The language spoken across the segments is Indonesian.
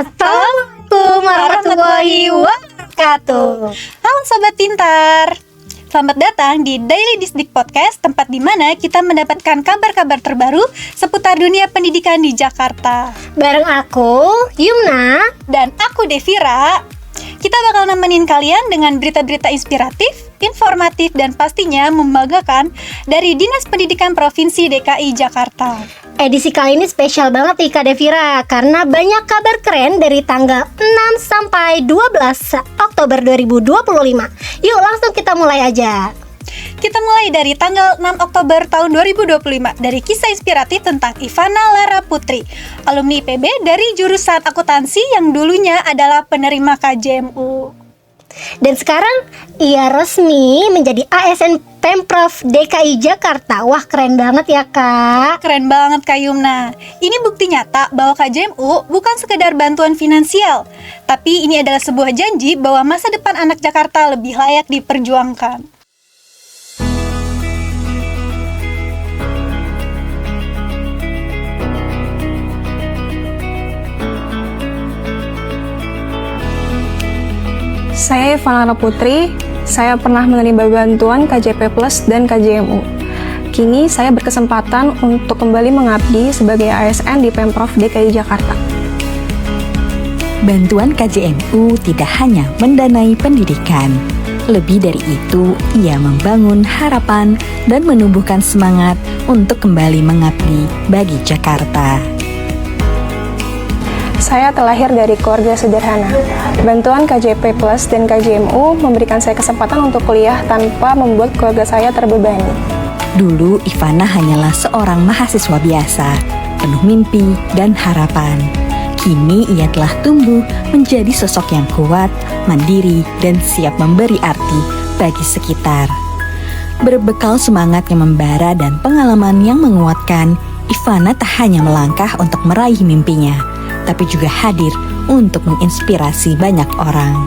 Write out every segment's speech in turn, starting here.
Assalamualaikum warahmatullahi wabarakatuh. Halo Sobat Pintar, selamat datang di Daily Disdik Podcast, tempat di mana kita mendapatkan kabar-kabar terbaru seputar dunia pendidikan di Jakarta. Bareng aku, Yumna. Dan aku Devira. Kita bakal nemenin kalian dengan berita-berita inspiratif, informatif, dan pastinya membanggakan dari Dinas Pendidikan Provinsi DKI Jakarta. Edisi kali ini spesial banget nih Kak Devira, karena banyak kabar keren dari tanggal 6 sampai 12 Oktober 2025. Yuk langsung kita mulai aja. Kita mulai dari tanggal 6 Oktober tahun 2025 dari kisah inspiratif tentang Ivana Lara Putri, alumni IPB dari jurusan akuntansi yang dulunya adalah penerima KJMU. Dan sekarang ia resmi menjadi ASN Pemprov DKI Jakarta. Wah, keren banget ya Kak. Keren banget Kak Yumna. Ini bukti nyata bahwa KJMU bukan sekedar bantuan finansial, tapi ini adalah sebuah janji bahwa masa depan anak Jakarta lebih layak diperjuangkan. Saya Ivana Lara Putri, saya pernah menerima bantuan KJP Plus dan KJMU. Kini saya berkesempatan untuk kembali mengabdi sebagai ASN di Pemprov DKI Jakarta. Bantuan KJMU tidak hanya mendanai pendidikan. Lebih dari itu, ia membangun harapan dan menumbuhkan semangat untuk kembali mengabdi bagi Jakarta. Saya terlahir dari keluarga sederhana. Bantuan KJP Plus dan KJMU memberikan saya kesempatan untuk kuliah tanpa membuat keluarga saya terbebani. Dulu, Ivana hanyalah seorang mahasiswa biasa, penuh mimpi dan harapan. Kini ia telah tumbuh menjadi sosok yang kuat, mandiri, dan siap memberi arti bagi sekitar. Berbekal semangat yang membara dan pengalaman yang menguatkan, Ivana tak hanya melangkah untuk meraih mimpinya, tapi juga hadir untuk menginspirasi banyak orang.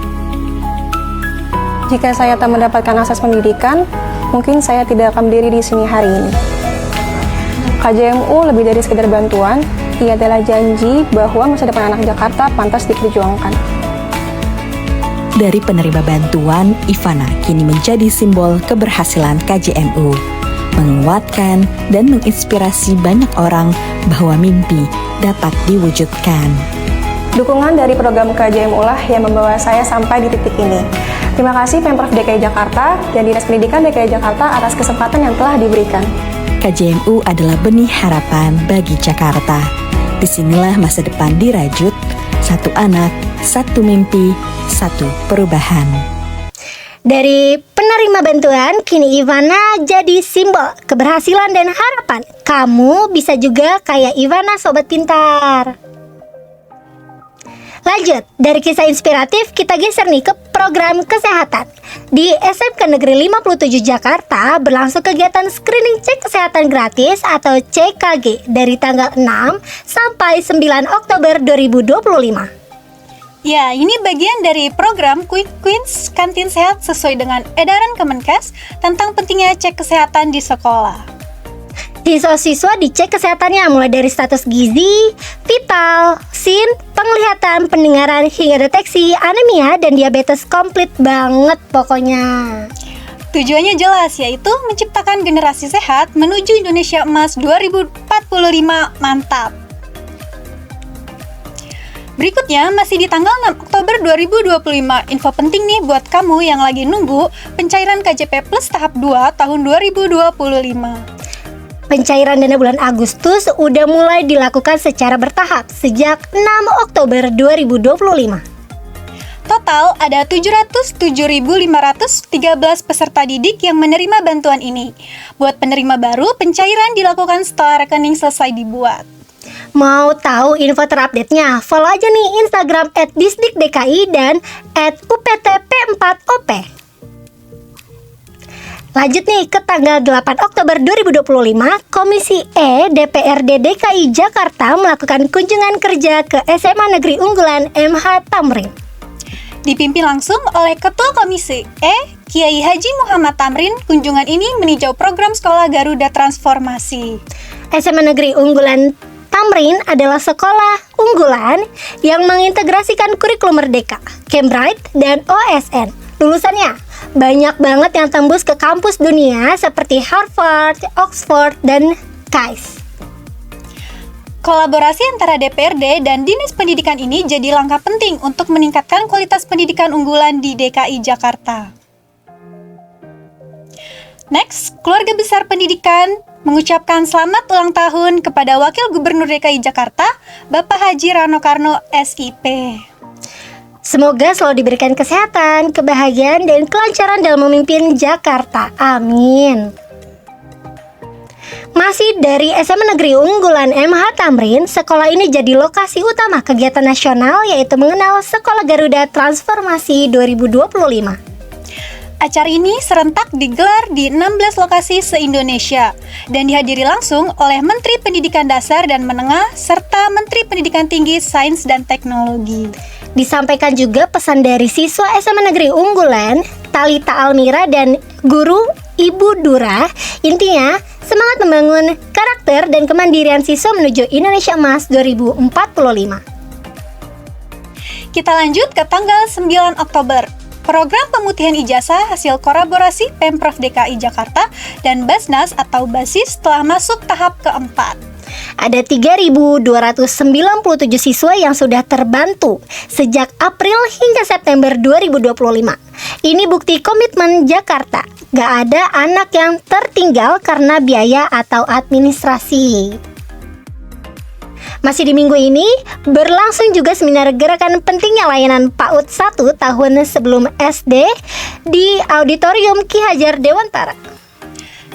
Jika saya tak mendapatkan akses pendidikan, mungkin saya tidak akan berdiri di sini hari ini. KJMU lebih dari sekedar bantuan, ia adalah janji bahwa masa depan anak Jakarta pantas diperjuangkan. Dari penerima bantuan, Ivana kini menjadi simbol keberhasilan KJMU, menguatkan dan menginspirasi banyak orang bahwa mimpi dapat diwujudkan. Dukungan dari program KJMU lah yang membawa saya sampai di titik ini. Terima kasih Pemprov DKI Jakarta dan Dinas Pendidikan DKI Jakarta atas kesempatan yang telah diberikan. KJMU adalah benih harapan bagi Jakarta. Disinilah masa depan dirajut, satu anak, satu mimpi, satu perubahan. Dari penerima bantuan, kini Ivana jadi simbol keberhasilan dan harapan. Kamu bisa juga kayak Ivana Sobat Pintar. Lanjut, dari kisah inspiratif kita geser nih ke program kesehatan. Di SMK Negeri 57 Jakarta berlangsung kegiatan screening cek kesehatan gratis atau CKG dari tanggal 6 sampai 9 Oktober 2025. Ya, ini bagian dari program Quick Wins Kantin Sehat sesuai dengan edaran Kemenkes tentang pentingnya cek kesehatan di sekolah. Siswa-siswa dicek kesehatannya mulai dari status gizi, vital, SIN, penglihatan, pendengaran, hingga deteksi anemia dan diabetes. Komplit banget pokoknya. Tujuannya jelas, yaitu menciptakan generasi sehat menuju Indonesia Emas 2045 mantap. Berikutnya masih di tanggal 6 Oktober 2025. Info penting nih buat kamu yang lagi nunggu pencairan KJP Plus tahap 2 tahun 2025. Pencairan dana bulan Agustus udah mulai dilakukan secara bertahap sejak 6 Oktober 2025. Total ada 707.513 peserta didik yang menerima bantuan ini. Buat penerima baru, pencairan dilakukan setelah rekening selesai dibuat. Mau tahu info terupdate-nya? Follow aja nih Instagram @disdikdki dan @uptp4op. Lanjut nih ke tanggal 8 Oktober 2025, Komisi E DPRD DKI Jakarta melakukan kunjungan kerja ke SMA Negeri Unggulan MH Tamrin. Dipimpin langsung oleh Ketua Komisi E, Kiai Haji Muhammad Tamrin, kunjungan ini meninjau program Sekolah Garuda Transformasi. SMA Negeri Unggulan Tamrin adalah sekolah unggulan yang mengintegrasikan kurikulum Merdeka, Cambridge, dan OSN. Lulusannya banyak banget yang tembus ke kampus dunia seperti Harvard, Oxford, dan KAIS. Kolaborasi antara DPRD dan Dinas Pendidikan ini jadi langkah penting untuk meningkatkan kualitas pendidikan unggulan di DKI Jakarta. Next, keluarga besar pendidikan mengucapkan selamat ulang tahun kepada Wakil Gubernur DKI Jakarta, Bapak Haji Rano Karno, SIP. Semoga selalu diberikan kesehatan, kebahagiaan, dan kelancaran dalam memimpin Jakarta. Amin. Masih dari SMA Negeri Unggulan MH Tamrin, sekolah ini jadi lokasi utama kegiatan nasional yaitu mengenal Sekolah Garuda Transformasi 2025. Acara ini serentak digelar di 16 lokasi se-Indonesia dan dihadiri langsung oleh Menteri Pendidikan Dasar dan Menengah serta Menteri Pendidikan Tinggi, Sains dan Teknologi. Disampaikan juga pesan dari siswa SMA Negeri Unggulan, Talita Almira dan guru Ibu Dura. Intinya, semangat membangun karakter dan kemandirian siswa menuju Indonesia Emas 2045. Kita lanjut ke tanggal 9 Oktober. Program pemutihan ijazah hasil kolaborasi Pemprov DKI Jakarta dan Basnas atau BASIS telah masuk tahap keempat. Ada 3.297 siswa yang sudah terbantu sejak April hingga September 2025. Ini bukti komitmen Jakarta. Gak ada anak yang tertinggal karena biaya atau administrasi. Masih di minggu ini, berlangsung juga seminar gerakan pentingnya layanan PAUD 1 tahun sebelum SD di Auditorium Ki Hajar Dewantara.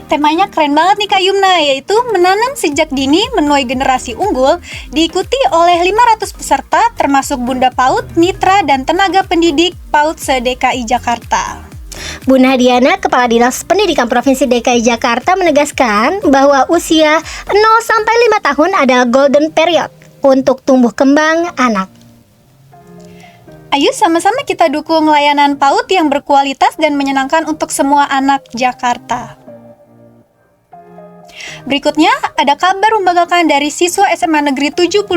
Temanya keren banget nih Kak Yumna, yaitu menanam sejak dini menuai generasi unggul, diikuti oleh 500 peserta termasuk Bunda PAUD, mitra, dan tenaga pendidik PAUD se-DKI Jakarta. Bu Nahdiana, Kepala Dinas Pendidikan Provinsi DKI Jakarta menegaskan bahwa usia 0-5 tahun adalah golden period untuk tumbuh kembang anak. Ayo sama-sama kita dukung layanan PAUD yang berkualitas dan menyenangkan untuk semua anak Jakarta. Berikutnya, ada kabar membanggakan dari siswa SMA Negeri 78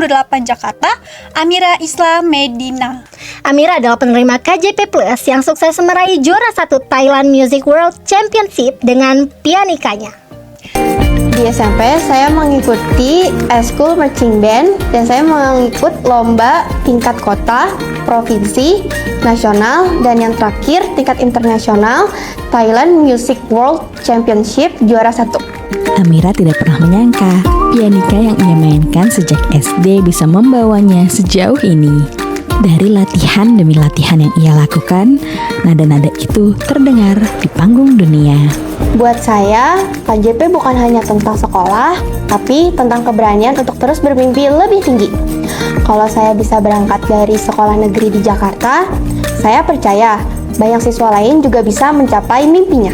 Jakarta, Amira Islam Medina. Amira adalah penerima KJP Plus yang sukses meraih juara 1 Thailand Music World Championship dengan pianikanya. Di SMP, saya mengikuti Eskul Marching Band dan saya mengikut lomba tingkat kota, provinsi, nasional, dan yang terakhir tingkat internasional Thailand Music World Championship juara 1. Amira tidak pernah menyangka pianika yang ia mainkan sejak SD bisa membawanya sejauh ini. Dari latihan demi latihan yang ia lakukan, nada-nada itu terdengar di panggung dunia. Buat saya, KJP bukan hanya tentang sekolah, tapi tentang keberanian untuk terus bermimpi lebih tinggi. Kalau saya bisa berangkat dari sekolah negeri di Jakarta, saya percaya banyak siswa lain juga bisa mencapai mimpinya.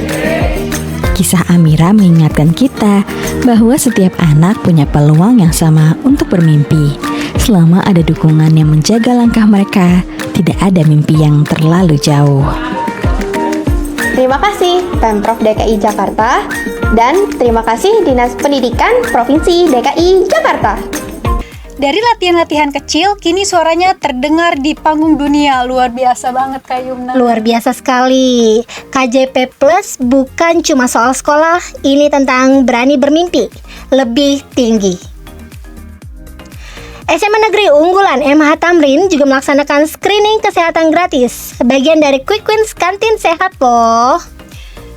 Kisah Amira mengingatkan kita bahwa setiap anak punya peluang yang sama untuk bermimpi. Selama ada dukungan yang menjaga langkah mereka, tidak ada mimpi yang terlalu jauh. Terima kasih Pemprov DKI Jakarta dan terima kasih Dinas Pendidikan Provinsi DKI Jakarta. Dari latihan-latihan kecil, kini suaranya terdengar di panggung dunia. Luar biasa banget Kak Yumna. Luar biasa sekali. KJP Plus bukan cuma soal sekolah, ini tentang berani bermimpi lebih tinggi. SMA Negeri Unggulan MH Tamrin juga melaksanakan screening kesehatan gratis, bagian dari Quick Wins Kantin Sehat loh.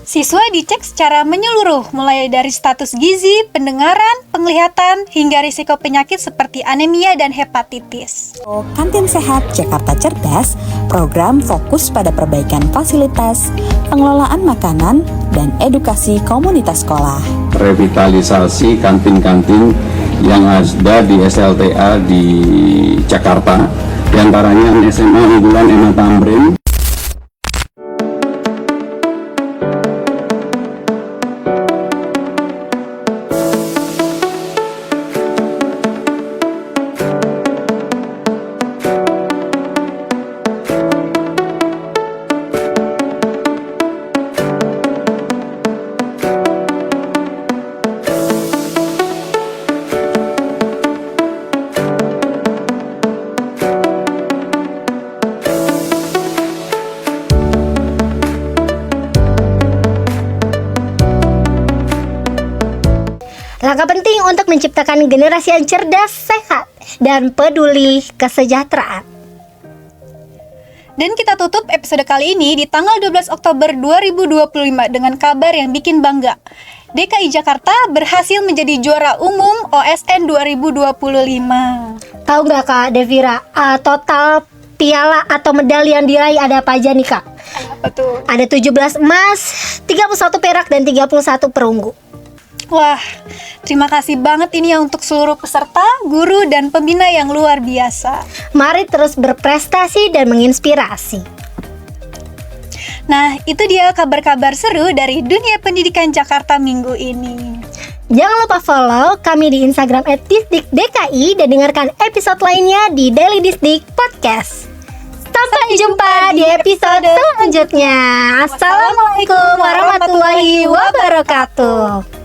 Siswa dicek secara menyeluruh, mulai dari status gizi, pendengaran, penglihatan, hingga risiko penyakit seperti anemia dan hepatitis. Kantin Sehat Jakarta Cerdas, program fokus pada perbaikan fasilitas, pengelolaan makanan, dan edukasi komunitas sekolah. Revitalisasi kantin-kantin yang ada di SLTA di Jakarta, diantaranya SMA Unggulan MH Tamrin. untuk menciptakan generasi yang cerdas, sehat, dan peduli kesejahteraan. Dan kita tutup episode kali ini di tanggal 12 Oktober 2025 dengan kabar yang bikin bangga. DKI Jakarta berhasil menjadi juara umum OSN 2025. Tahu nggak Kak Devira, total piala atau medali yang diraih ada apa aja nih Kak? Betul. Ada 17 emas, 31 perak, dan 31 perunggu. Wah, terima kasih banget ini ya untuk seluruh peserta, guru, dan pembina yang luar biasa. Mari terus berprestasi dan menginspirasi. Nah, itu dia kabar-kabar seru dari dunia pendidikan Jakarta minggu ini. Jangan lupa follow kami di Instagram @disdikdki dan dengarkan episode lainnya di Daily Disdik Podcast. Sampai jumpa di episode selanjutnya. Assalamualaikum warahmatullahi wabarakatuh.